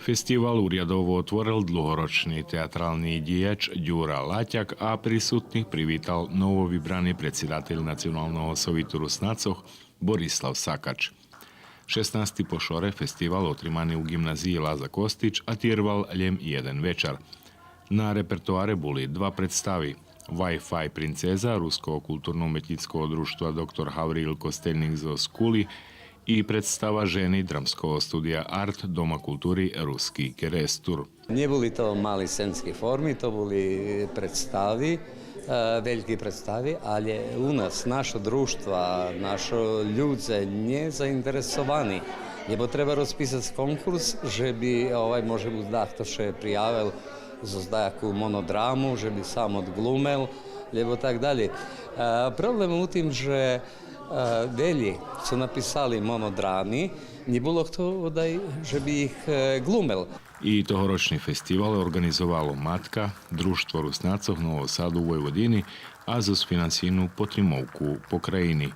Festival urjadovo otvoril dlhoročný teatrálny dijač Ďura Laťak a prisutných privítal novovybraný predsjedateľ Nacionalného sovitu Rusnacoh Borislav Sakač. 16. pošore festival otrimaný u gimnaziji Laza Kostić atjerval ljem jeden večer. Na repertoare boli dva predstavi. Wi-Fi princeza Ruskog kulturno-umetnickog društva dr. Havril Kostelnik zo Skuli i predstava ženi dramskog studija Art Doma kulturi Ruski Kerestur. Neboli to mali scenski formi, to boli predstavi, veliki predstavi, ali u nas, naše društva, naše ljudze nie zainteresovani. Lebo treba rozpisati konkurs, že bi može biti da kto še prijavil za zdajaku monodramu, že bi sam odglumel, lebo tak dalje. Problem u tim, že velji su napisali monodrami, nie bilo kto, že bi ih glumel. I tohoročni festival organizovalo Matka, Društvo Rusnacoh Novog Sadu u Vojvodini, a za finansijnu potrimovku po krajini.